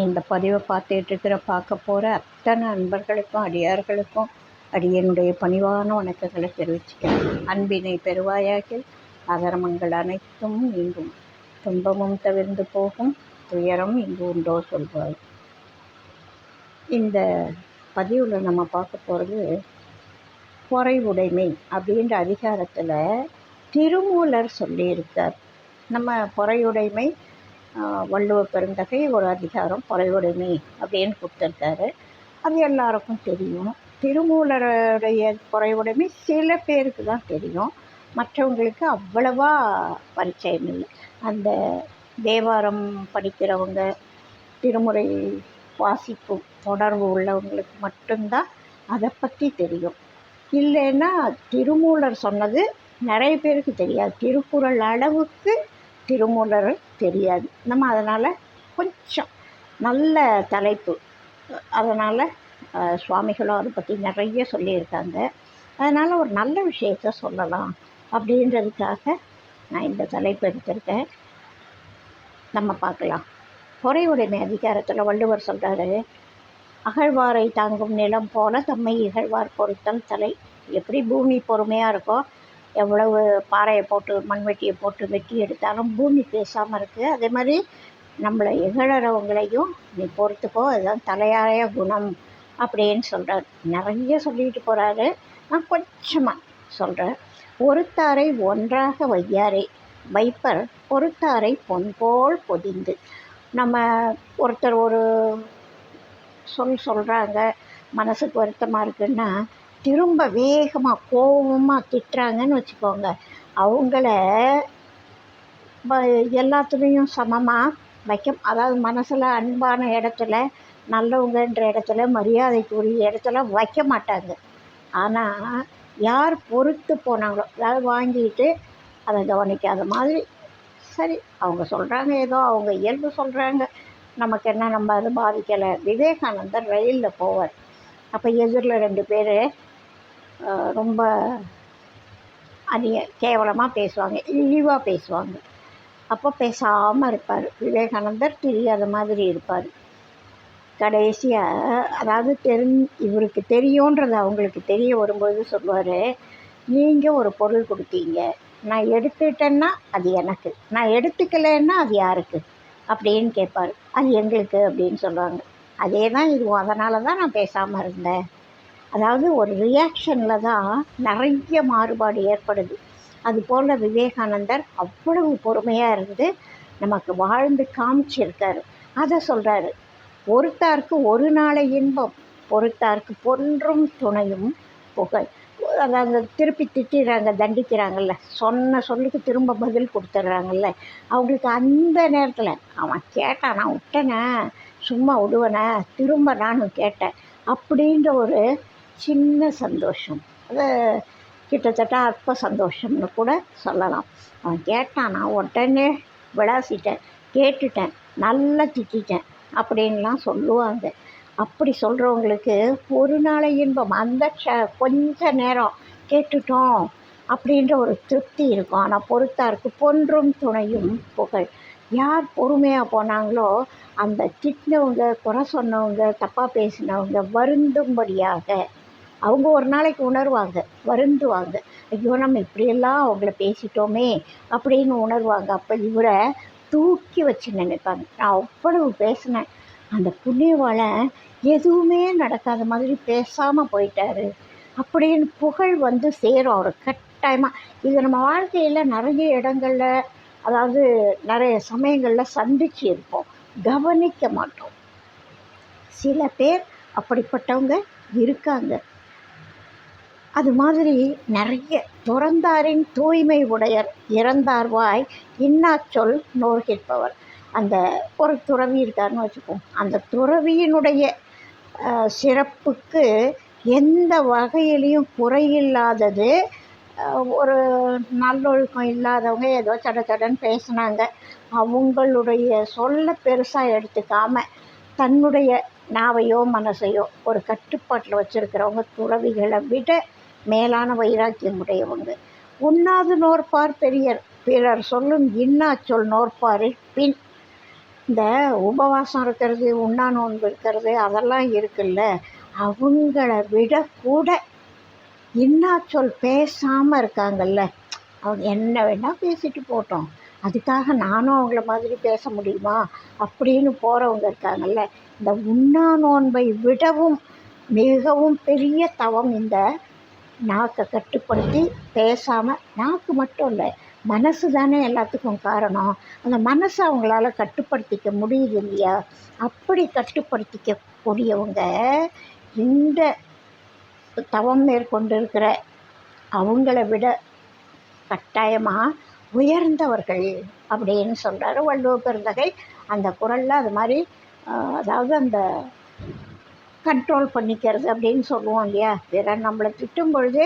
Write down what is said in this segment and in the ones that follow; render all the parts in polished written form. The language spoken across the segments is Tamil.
இந்த பதிவை பார்க்க போகிற அத்தனை அன்பர்களுக்கும் அடியார்களுக்கும் அடியனுடைய பணிவான வணக்கங்களை தெரிவிச்சுக்கிறேன். அன்பினை பெறுவாயாகில் அகரமங்கள் அனைத்தும் நீங்கும், துன்பமும் தவிர்ந்து போகும், துயரம் இங்கு உண்டோ சொல்வாய். இந்த பதிவில் நம்ம பார்க்க போகிறது பொறை உடைமை அப்படின்ற அதிகாரத்தில் திருமூலர் சொல்லியிருக்கார். நம்ம பொறையுடைமை வள்ளுவ பெருந்தகை ஒரு அதிகாரம் பொறையுடைமை அப்படின்னு கொடுத்துருக்காரு. அது எல்லாருக்கும் தெரியும். திருமூலருடைய பொறையுடைமை சில பேருக்கு தான் தெரியும், மற்றவங்களுக்கு அவ்வளவா பரிச்சயம் இல்லை. அந்த தேவாரம் படிக்கிறவங்க, திருமுறை வாசிப்பு தொடர்பு உள்ளவங்களுக்கு மட்டும்தான் அதை பற்றி தெரியும். இல்லைன்னா திருமூலர் சொன்னது நிறைய பேருக்கு தெரியாது. திருக்குறள் அளவுக்கு திருமூலர் தெரியாது. நம்ம அதனால் கொஞ்சம் நல்ல தலைப்பு, அதனால் சுவாமிகளும் அதை பற்றி நிறைய சொல்லியிருக்காங்க. அதனால் ஒரு நல்ல விஷயத்த சொல்லலாம் அப்படின்றதுக்காக நான் இந்த தலைப்பு எடுத்திருக்கேன். நம்ம பார்க்கலாம். பொறையுடைமை அதிகாரத்தில் வள்ளுவர் சொல்கிறாரு, அகழ்வாரை தாங்கும் நிலம் போல தம்மை இகழ்வார் பொறுத்தல் தலை. எப்படி பூமி பொறுமையாக இருக்கோ, எவ்வளவு பாறையை போட்டு மண்வெட்டியை போட்டு வெட்டி எடுத்தாலும் பூமி பேசாமல் இருக்குது, அதே மாதிரி நம்மளை இகழறவங்களையும் நீ பொறுத்துக்கோ, அதுதான் தலையாய குணம் அப்படின்னு சொல்கிறார். நிறைய சொல்லிட்டு போகிறாரு. நான் கொஞ்சமாக சொல்கிறேன். ஒருத்தாரை ஒன்றாக வையாரை வைப்பர் பொறுத்தாரை பொன்போல் பொதிந்து. நம்ம ஒருத்தர் ஒரு சொல்கிறாங்க, மனசுக்கு வருத்தமாக இருக்குன்னா திரும்ப வேகமாக கோபமாக திட்டுறாங்கன்னு வச்சுக்கோங்க, அவங்கள எல்லாத்துலேயும் சமமாக வைக்க, அதாவது மனசில் அன்பான இடத்துல, நல்லவங்கன்ற இடத்துல, மரியாதைக்குரிய இடத்துல வைக்க மாட்டாங்க. ஆனால் யார் பொறுத்து போனாங்களோ, அதாவது வாங்கிட்டு அதை கவனிக்காத மாதிரி, சரி அவங்க சொல்கிறாங்க, ஏதோ அவங்க இயல்பு சொல்கிறாங்க, நமக்கு என்ன, நம்ம அது பாதிக்கலை. விவேகானந்தர் ரயிலில் போவார். அப்போ எதிரில் 2 பேர் ரொம்ப கேவலமாக பேசுவாங்க, இழிவாக பேசுவாங்க. அப்போ பேசாமல் இருப்பார். விவேகானந்தர் தெரியாத மாதிரி இருப்பார். கடைசியாக, அதாவது இவருக்கு தெரியுன்றது அவங்களுக்கு தெரிய வரும்போது சொல்லுவார், நீங்கள் ஒரு பொருள் கொடுத்தீங்க, நான் எடுத்துக்கிட்டேன்னா அது எனக்கு, நான் எடுத்துக்கலைன்னா அது யாருக்கு அப்படின்னு கேட்பார். அது எங்களுக்கு அப்படின்னு சொல்லுவாங்க. அதே தான் இதுவும், அதனால தான் நான் பேசாமல் இருந்தேன். அதாவது ஒரு ரியாக்ஷனில் தான் நிறைய மாறுபாடு ஏற்படுது. அதுபோல் விவேகானந்தர் அவ்வளவு பொறுமையாக இருந்து நமக்கு வாழ்ந்து காமிச்சிருக்காரு. அதை சொல்கிறாரு, ஒருத்தாருக்கு ஒரு நாளை இன்பம், பொறுத்தாருக்கு பொன்றும் துணையும் புகழ். அதாவது திருப்பி திட்டுறாங்க, தண்டிக்கிறாங்கல்ல, சொன்ன சொல்லுக்கு திரும்ப பதில் கொடுத்துட்றாங்கல்ல, அவங்களுக்கு அந்த நேரத்தில் அவன் கேட்டான், நான் விட்டேனே, சும்மா விடுவேனே, திரும்ப நானும் கேட்டேன் அப்படின்ற ஒரு சின்ன சந்தோஷம், அது கிட்டத்தட்ட அற்ப சந்தோஷம்னு கூட சொல்லலாம். அவன் கேட்டான், நான் உடனே விளாசிட்டேன், கேட்டுட்டேன், நல்லா திட்டேன் அப்படின்லாம் சொல்லுவாங்க. அப்படி சொல்கிறவங்களுக்கு ஒரு நாளை இன்பம், அந்த கொஞ்ச நேரம் கேட்டுட்டோம் அப்படின்ற ஒரு திருப்தி இருக்கும். ஆனால் பொறுத்தாருக்கு பொன்றும் துணையும் புகழ். யார் பொறுமையாக போனாங்களோ அந்த திட்டினவங்க, குறை சொன்னவங்க, தப்பாக பேசினவங்க வருந்தும்படியாக அவங்க ஒரு நாளைக்கு உணர்வாங்க, வருந்துவாங்க. ஐயோ நம்ம இப்படியெல்லாம் அவங்கள பேசிட்டோமே அப்படின்னு உணர்வாங்க. அப்போ இவரை தூக்கி வச்சு நினைப்பாங்க, நான் அவ்வளவு பேசினேன், அந்த புண்ணியவாளன் எதுவுமே நடக்காத மாதிரி பேசாமல் போயிட்டாரு அப்படின்னு புகழ் வந்து சேரும் அவர் கட்டாயமாக. இது நம்ம வாழ்க்கையில் நிறைய இடங்களில், அதாவது நிறைய சமயங்களில் சந்திச்சு இருப்போம், கவனிக்க மாட்டோம். சில பேர் அப்படிப்பட்டவங்க இருக்காங்க. அது மாதிரி நிறைய துறந்தாரின் தூய்மை உடையர் இறந்தார்வாய் இன்னாச்சொல் நோர்கிற்பவர். அந்த ஒரு துறவி இருக்காருன்னு வச்சுப்போம், அந்த துறவியினுடைய சிறப்புக்கு எந்த வகையிலையும் குறையில்லாதது. ஒரு நல்லொழுக்கம் இல்லாதவங்க ஏதோ சடன்னு பேசினாங்க, அவங்களுடைய சொல்ல பெருசாக எடுத்துக்காமல் தன்னுடைய நாவையோ மனசையோ ஒரு கட்டுப்பாட்டில் வச்சுருக்கிறவங்க துறவிகளை விட மேலான வைராக்கியம் உடையவங்க. உண்ணாது நோற்பார் பெரியர், பிறர் சொல்லும் இன்னா சொல் நோற்பாரில் பின். இந்த உபவாசம் இருக்கிறது, உண்ணா நோன்பு இருக்கிறது அதெல்லாம் இருக்குல்ல, அவங்கள விட கூட இன்னாச்சொல் பேசாமல் இருக்காங்கல்ல. அவங்க என்ன வேணால் பேசிட்டு போட்டோம், அதுக்காக நானும் அவங்கள மாதிரி பேச முடியுமா அப்படின்னு போகிறவங்க இருக்காங்கல்ல. இந்த உண்ணா நோன்பை விடவும் மிகவும் பெரிய தவம் இந்த நாக்கை கட்டுப்படுத்தி பேசாமல். நாக்கு மட்டும் இல்லை, மனசு தானே எல்லாத்துக்கும் காரணம். அந்த மனசை அவங்களால கட்டுப்படுத்திக்க முடியுது இல்லையா? அப்படி கட்டுப்படுத்திக்க கூடியவங்க இந்த தவம் மேற்கொண்டிருக்கிற அவங்கள விட கட்டாயமாக உயர்ந்தவர்கள் அப்படின்னு சொல்கிறாரு வள்ளுவ பெருந்தகை அந்த குறளில். அது மாதிரி அதாவது அந்த கண்ட்ரோல் பண்ணிக்கிறது அப்படின்னு சொல்லுவோம் இல்லையா? வேற நம்மளை திட்டும் பொழுது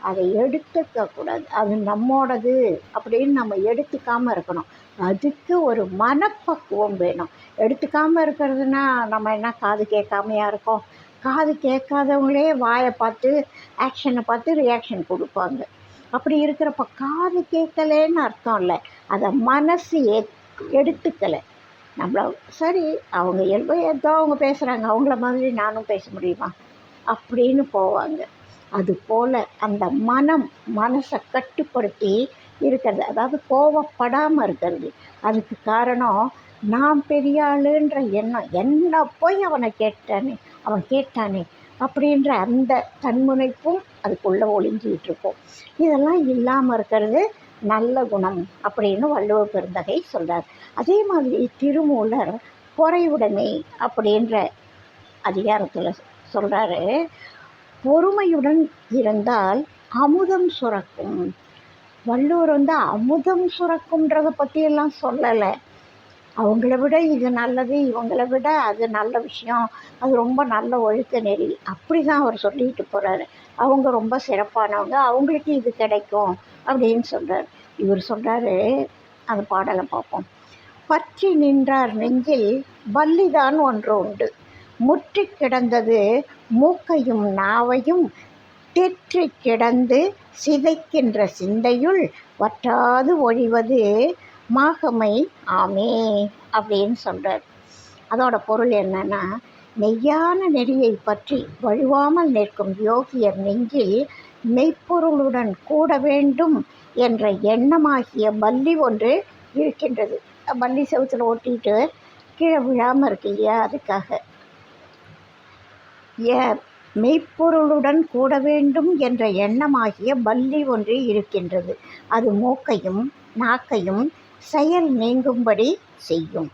அதை எடுத்துக்கக்கூடாது, அது நம்மோடது அப்படின்னு நம்ம எடுத்துக்காமல் இருக்கணும். அதுக்கு ஒரு மனப்பக்குவம் வேணும். எடுத்துக்காமல் இருக்கிறதுனா நம்ம என்ன காது கேட்காமையா இருக்கோம்? காது கேட்காதவங்களே வாயை பார்த்து ஆக்ஷனை பார்த்து ரியாக்ஷன் கொடுப்பாங்க. அப்படி இருக்கிறப்ப காது கேட்கலேன்னு அர்த்தம் இல்லை, அதை மனசு எடுத்துக்கலை. நம்மள சரி அவங்க இயல்பு ஏதோ அவங்க பேசுகிறாங்க, அவங்கள மாதிரி நானும் பேச முடியுமா அப்படின்னு போவாங்க. அதுபோல் அந்த மனசை கட்டுப்படுத்தி இருக்கிறது, அதாவது கோவப்படாமல் இருக்கிறது. அதுக்கு காரணம் நான் பெரிய ஆளுன்ற எண்ணம், என்ன போய் அவன் கேட்டானே அப்படின்ற அந்த தன்முனைப்பும் அதுக்குள்ளே ஒளிஞ்சிக்கிட்டு இருக்கும். இதெல்லாம் இல்லாமல் இருக்கிறது நல்ல குணம் அப்படின்னு வள்ளுவ பெருந்தகை சொல்கிறார். அதே மாதிரி திருமூலர் பொறையுடைமை அப்படின்ற அதிகாரத்தில் சொல்கிறாரு, பொறுமையுடன் இருந்தால் அமுதம் சுரக்கும். வள்ளுவர் அமுதம் சுரக்கும்ன்றதை பற்றியெல்லாம் சொல்லலை. அவங்கள விட இது நல்லது, இவங்கள விட அது நல்ல விஷயம், அது ரொம்ப நல்ல ஒழுக்க நெறி அப்படி தான் அவர் சொல்லிட்டு போகிறாரு. அவங்க ரொம்ப சிறப்பானவங்க, அவங்களுக்கு இது கிடைக்கும் அப்படின்னு சொல்கிறார். இவர் சொல்கிறாரு, அந்த பாடலை பார்ப்போம். பற்றி நின்றார் நெஞ்சில் வள்ளிதான் ஒன்று உண்டு, முற்றி கிடந்தது மூக்கையும் நாவையும், தெற்றி கிடந்து சிதைக்கின்ற சிந்தையுள் வற்றாது ஒழிவது மாகமை ஆமே அப்படின்னு சொல்கிறார். அதோட பொருள் என்னன்னா, மெய்யான நெறியை பற்றி வழுவாமல் நிற்கும் யோகியர் நெஞ்சில் மெய்ப்பொருளுடன் கூட வேண்டும் என்ற எண்ணமாகிய பல்லி ஒன்று இருக்கின்றது. பல்லி செவுத்தில் ஒட்டிட்டு கீழே விழாமல் இருக்கு இல்லையா, அதுக்காக. மெய்ப்பொருளுடன் கூட வேண்டும் என்ற எண்ணமாகிய பல்லி ஒன்று இருக்கின்றது. அது மூக்கையும் நாக்கையும் செயல் நீங்கும்படி செய்யும்.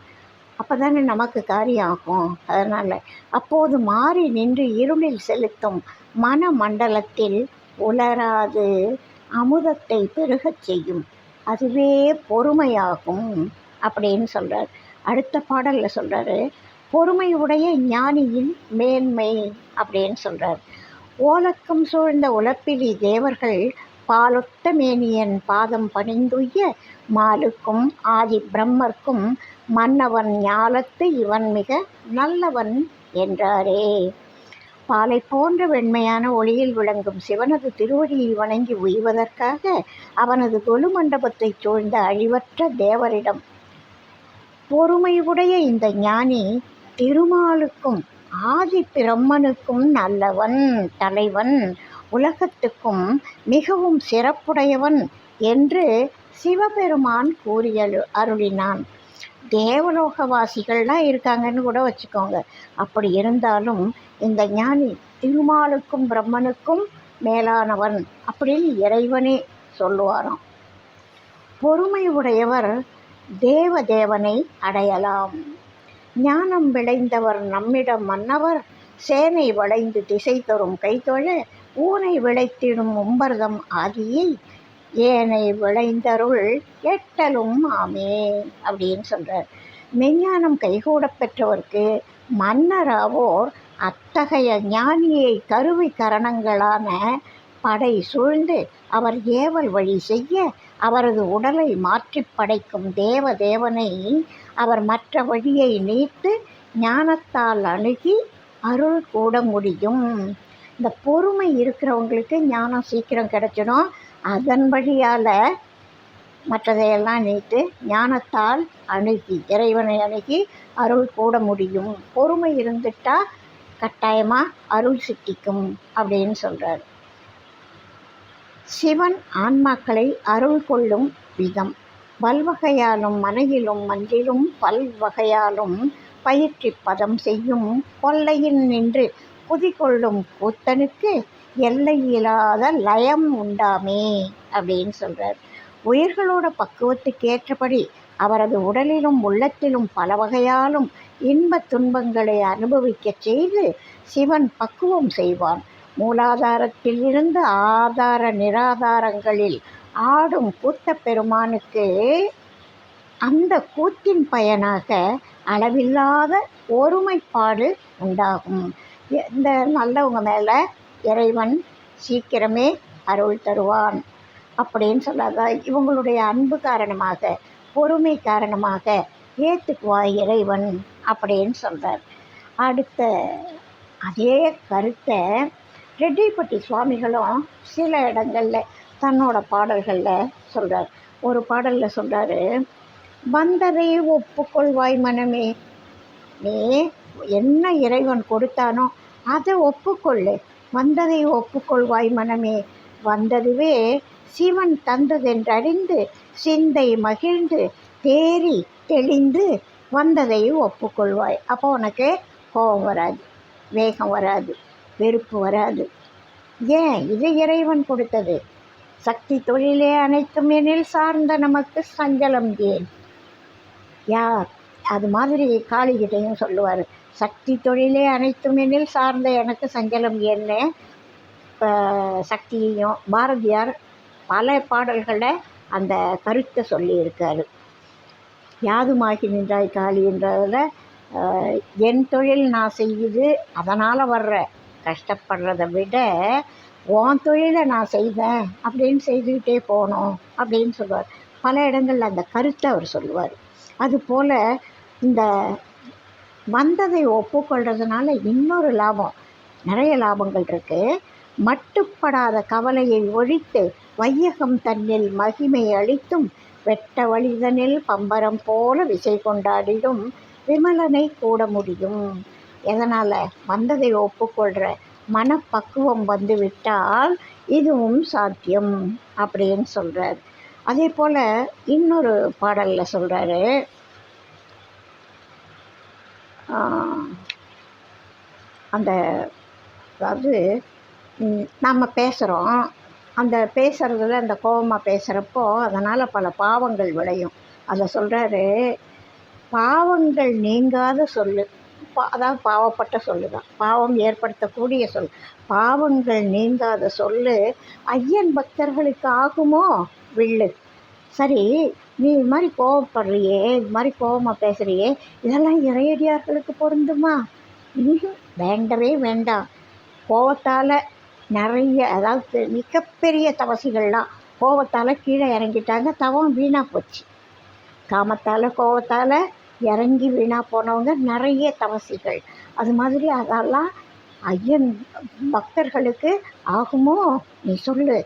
அப்போ தானே நமக்கு காரியம் ஆகும். அதனால் அப்போது மாறி நின்று இருளில் செலுத்தும் மனமண்டலத்தில் உலராது அமுதத்தை பெருகச் செய்யும். அதுவே பொறுமையாகும் அப்படின்னு சொல்கிறார். அடுத்த பாடலில் சொல்கிறாரு, பொறுமையுடைய ஞானியின் மேன்மை அப்படின்னு சொல்கிறார். ஓலக்கம் சூழ்ந்த உலப்பிலி தேவர்கள் பாலொத்த மேனியன் பாதம் பணிந்துய்ய மாலுக்கும் ஆதி பிரம்மர்க்கும் மன்னவன் ஞாலத்து இவன் மிக நல்லவன் என்றாரே. பாலை போன்ற வெண்மையான ஒளியில் விளங்கும் சிவனது திருவடியை வணங்கி உய்வதற்காக அவனது கொலு மண்டபத்தை சூழ்ந்த அழிவற்ற தேவரிடம் பொறுமையுடைய இந்த ஞானி திருமாலுக்கும் ஆதி பிரம்மனுக்கும் நல்லவன், தலைவன், உலகத்துக்கும் மிகவும் சிறப்புடையவன் என்று சிவபெருமான் கூறிய அருளினான். தேவலோகவாசிகள்லாம் இருக்காங்கன்னு கூட வச்சுக்கோங்க. அப்படி இருந்தாலும் இந்த ஞானி திருமாலுக்கும் பிரம்மனுக்கும் மேலானவன் அப்படின்னு இறைவனே சொல்லுவாராம். பொறுமை உடையவர் தேவதேவனை அடையலாம். ஞானம் விளைந்தவர் நம்மிடம் மன்னவர், சேனை வளைந்து திசை தரும் கைத்தொழ ஊனை விளைத்திடும் உம்பர்தம் ஆதியை ஏனை விளைந்தருள் எட்டலும் ஆமே அப்படின்னு சொல்கிறார். மெஞ்ஞானம் கைகூட பெற்றவர்க்கு மன்னராவோர் அத்தகைய ஞானியை கருவி கரணங்களான படை சூழ்ந்து அவர் ஏவல் வழி செய்ய அவரது உடலை மாற்றி படைக்கும் தேவதேவனை அவர் மற்ற வழியை நீத்து ஞானத்தால் அணுகி அருள் கூட முடியும். இந்த பொறுமை இருக்கிறவங்களுக்கு ஞானம் சீக்கிரம் கிடைச்சிடும். அதன் வழியால் மற்றதையெல்லாம் நீத்து ஞானத்தால் அணுகி இறைவனை அணுகி அருள் கூட முடியும். பொறுமை இருந்துட்டா கட்டாயமாக அருள் சித்திக்கும் அப்படின்னு சொல்கிறார். சிவன் ஆன்மாக்களை அருள் கொள்ளும் விதம் பல்வகையாலும் மனையிலும் மன்றிலும் பல்வகையாலும் பயிற்றி பதம் செய்யும் கொல்லையில் நின்று குதிகொள்ளும் கூத்தனுக்கு எல்லையில்லாத லயம் உண்டாமே அப்படின்னு சொல்கிறார். உயிர்களோட பக்குவத்துக்கு ஏற்றபடி அவரது உடலிலும் உள்ளத்திலும் பல வகையாலும் இன்ப துன்பங்களை அனுபவிக்கச் செய்து சிவன் பக்குவம் செய்வான். மூலாதாரத்திலிருந்து ஆதார நிராதாரங்களில் ஆடும் கூத்த பெருமானுக்கு அந்த கூத்தின் பயனாக அளவில்லாத ஒருமைப்பாடு உண்டாகும். இந்த நல்லவங்க மேலே இறைவன் சீக்கிரமே அருள் தருவான் அப்படின்னு சொல்லாத இவங்களுடைய அன்பு காரணமாக பொறுமை காரணமாக ஏற்றுக்குவான் இறைவன் அப்படின்னு சொல்கிறார். அடுத்த அதே கருத்தை ரெட்டிப்பட்டி சுவாமிகளும் சில இடங்களில் தன்னோட பாடல்களில் சொல்கிறார். ஒரு பாடலில் சொல்கிறாரு, வந்ததை ஒப்புக்கொள்வாய் மனமே, நீ என்ன இறைவன் கொடுத்தானோ அதை ஒப்புக்கொள்ளு, வந்ததை ஒப்புக்கொள்வாய் மனமே, வந்ததுவே சிவன் தந்ததென்றறிந்து சிந்தை மகிழ்ந்து தேறி தெளிந்து வந்ததை ஒப்புக்கொள்வாய். அப்போ உனக்கு கோபம் வராது, வேகம் வராது, வெறுப்பு வராது. ஏன்? இது இறைவன் கொடுத்தது. சக்தி தொழிலே அனைத்தும் எனில் சார்ந்த நமக்கு சஞ்சலம் ஏன்? யார் அது மாதிரி காளிகிட்டையும் சொல்லுவார், சக்தி தொழிலே அனைத்தும் எனில் சார்ந்த எனக்கு சஞ்சலம் ஏன்னு. சக்தியையும் பாரதியார் பல பாடல்களில் அந்த கருத்தை சொல்லியிருக்காரு. யாதுமாகி நின்றாய் காளி என்றதில் என் தொழில் நான் செய்யுது, அதனால் வர்ற கஷ்டப்படுறதை விட உன் தொழிலை நான் செய்வேன் அப்படின்னு செய்துக்கிட்டே போகணும் அப்படின்னு சொல்லுவார். பல இடங்களில் அந்த கருத்தை அவர் சொல்லுவார். அதுபோல் இந்த வந்ததை ஒப்புக்கொள்கிறதுனால இன்னொரு லாபம், நிறைய லாபங்கள் இருக்குது. மட்டுப்படாத கவலையை ஒழித்து வையகம் தன்னில் மகிமை அளித்தும் வெட்ட வழிதனில் பம்பரம் போல விசை கொண்டாடிடும் விமலனை கூட முடியும். எதனால்? வந்ததை ஒப்புக்கொள்கிற மனப்பக்குவம் வந்துவிட்டால் இதுவும் சாத்தியம் அப்படின்னு சொல்கிறார். அதே போல் இன்னொரு பாடலில் சொல்கிறாரு, அந்த அதாவது நம்ம பேசுகிறோம், அந்த பேசுகிறதுல அந்த கோபமாக பேசுகிறப்போ அதனால் பல பாவங்கள் விளையும். அதை சொல்கிறாரு, பாவங்கள் நீங்காத சொல்லு, அதாவது பாவப்பட்ட சொல்லு தான், பாவம் ஏற்படுத்தக்கூடிய சொல். பாவங்கள் நீங்காத சொல்லு ஐயன் பக்தர்களுக்கு ஆகுமோ வில்லு. சரி, நீ இது மாதிரி கோவப்படுறியே, இது மாதிரி கோபமாக பேசுகிறியே, இதெல்லாம் இறையடியார்களுக்கு பொருந்துமா? வேண்டவே வேண்டாம். கோபத்தால் நிறைய, அதாவது மிகப்பெரிய தவசிகள்லாம் கோபத்தால் கீழே இறங்கிட்டாங்க, தவம் வீணாக போச்சு. காமத்தால் கோபத்தால் இறங்கி வீணாக போனவங்க நிறைய தவசிகள். அது மாதிரி அதெல்லாம் ஐயன் பக்தர்களுக்கு ஆகுமோ? நீ சொல்லு.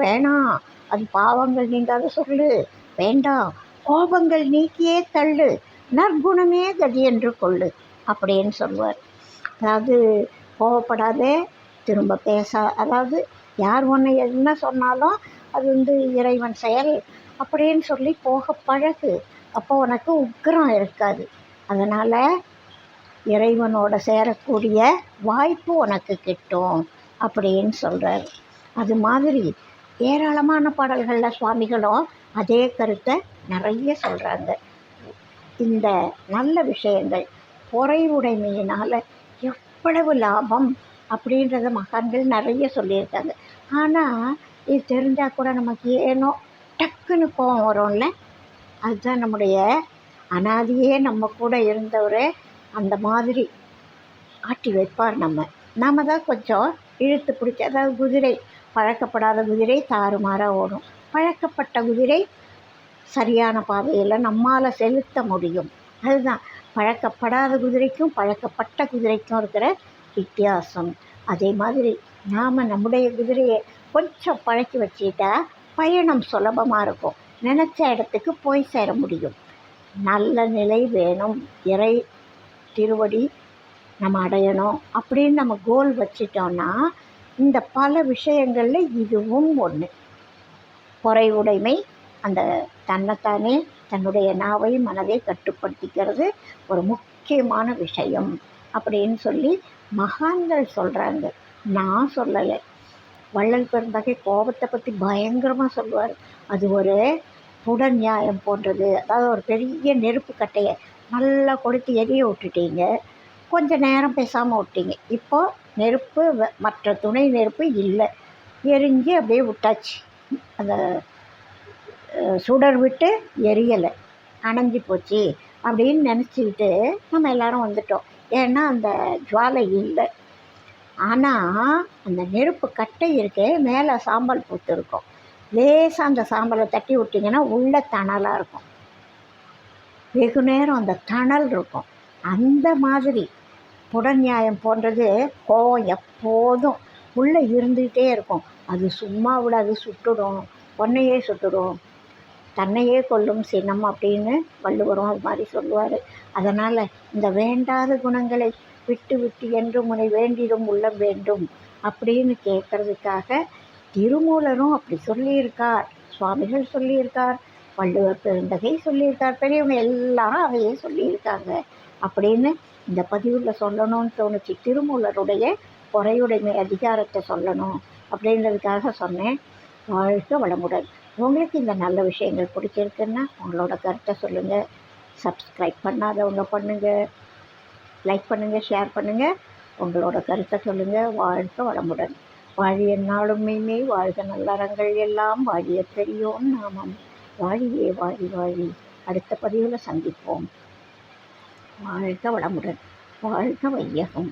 வேணாம், அது பாவங்கள் நீங்காத சொல்லு, வேண்டாம், கோபங்கள் நீக்கியே தள்ளு, நற்குணமே கதி என்று கொள்ளு அப்படின்னு சொல்லுவார். அதாவது கோபப்படாதே, திரும்ப அதாவது யார் ஒன்று என்ன சொன்னாலும் அது இறைவன் செயல் அப்படின்னு சொல்லி போக பழகு. அப்போ உனக்கு உக்கிரம் இருக்காது. அதனால் இறைவனோட சேரக்கூடிய வாய்ப்பு உனக்கு கிட்டும் அப்படின்னு சொல்கிறார். அது மாதிரி ஏராளமான பாடல்களில் சுவாமிகளும் அதே கருத்தை நிறைய சொல்கிறாங்க. இந்த நல்ல விஷயங்கள் பொறைவுடைமையினால் எவ்வளவு லாபம் அப்படின்றத மகான்கள் நிறைய சொல்லியிருக்காங்க. ஆனால் இது தெரிஞ்சால் கூட நமக்கு ஏனோ டக்குன்னு கோவம் வரும்ல. அதுதான் நம்முடைய அனாதியே நம்ம கூட இருந்தவர் அந்த மாதிரி ஆட்டி வைப்பார். நம்ம தான் கொஞ்சம் இழுத்து பிடிச்சி, அதாவது குதிரை, பழக்கப்படாத குதிரை தாறுமாறாக ஓடும், பழக்கப்பட்ட குதிரை சரியான பாதையில் நம்மால் செலுத்த முடியும். அதுதான் பழக்கப்படாத குதிரைக்கும் பழக்கப்பட்ட குதிரைக்கும் இருக்கிற வித்தியாசம். அதே மாதிரி நாம் நம்முடைய குதிரையை கொஞ்சம் பழக்கி வச்சுக்கிட்டா பயணம் சுலபமாக இருக்கும், நினச்ச இடத்துக்கு போய் சேர முடியும். நல்ல நிலை வேணும், இறை திருவடி நம்ம அடையணும் அப்படின்னு நம்ம கோல் வச்சிட்டோன்னா இந்த பல விஷயங்களில் இதுவும் ஒன்று. பொறையுடைமை, அந்த தன்னைத்தானே தன்னுடைய நாவை மனதை கட்டுப்படுத்திக்கிறது ஒரு முக்கியமான விஷயம் அப்படின்னு சொல்லி மகான்கள் சொல்கிறாங்க. நான் சொல்லலை. வள்ளல் பெருந்தகை கோபத்தை பற்றி பயங்கரமாக சொல்லுவார். அது ஒரு புடன் நியாயம் போன்றது. அதாவது ஒரு பெரிய நெருப்பு கட்டையை நல்லா கொடுத்து எரிய விட்டுட்டீங்க, கொஞ்சம் நேரம் பேசாமல் விட்டீங்க. இப்போது நெருப்பு மற்ற துணை நெருப்பு இல்லை, எரிஞ்சு அப்படியே விட்டாச்சு. அந்த சுடர் விட்டு எரியலை, அணைஞ்சி போச்சு அப்படின்னு நினச்சிக்கிட்டு நம்ம எல்லோரும் வந்துட்டோம். ஏன்னா அந்த ஜுவாலை இல்லை. ஆனால் அந்த நெருப்பு கட்டை இருக்கே, மேலே சாம்பல் பூத்து இருக்கும். லேசாக அந்த சாம்பலை தட்டி விட்டிங்கன்னா உள்ள தணலாக இருக்கும். வெகு நேரம் அந்த தணல் இருக்கும். அந்த மாதிரி புடநியாயம் போன்றது கோவம் எப்போதும் உள்ளே இருந்துக்கிட்டே இருக்கும். அது சும்மா விடாது, சுட்டுடும், பொன்னையே சுட்டுடும், தன்னையே கொல்லும் சினம் அப்படின்னு வள்ளுவரும் அது மாதிரி சொல்லுவார். அதனால் இந்த வேண்டாத குணங்களை விட்டு விட்டு என்று முனை வேண்டிடும் உள்ளம் வேண்டும் அப்படின்னு கேட்குறதுக்காக திருமூலரும் அப்படி சொல்லியிருக்கார், சுவாமிகள் சொல்லியிருக்கார், வள்ளுவர் பெருந்தகை சொல்லியிருக்கார், பெரியவங்க எல்லாரும் அதையே சொல்லியிருக்காங்க அப்படின்னு இந்த பதிவில் சொல்லணும்னு தோணுச்சு. திருமூலருடைய பொறையுடைமை அதிகாரத்தை சொல்லணும் அப்படின்றதுக்காக சொன்னேன். வாழ்க வளமுடன். உங்களுக்கு இந்த நல்ல விஷயங்கள் பிடிச்சிருக்குன்னா உங்களோட கருத்தை சொல்லுங்கள். சப்ஸ்கிரைப் பண்ணாதவங்க பண்ணுங்கள், லைக் பண்ணுங்கள், ஷேர் பண்ணுங்கள், உங்களோட கருத்தை சொல்லுங்கள். வாழ்க வளமுடன். வாழிய நாளும் மெய்மை, வாழ்க நல்லறங்கள் எல்லாம், வாழிய பெரியோன் நாமம், வாழியே வாழி வாழி. அடுத்த பதிவில் சந்திப்போம். வாழ்க வளமுடன். வாழ்க வையகம்.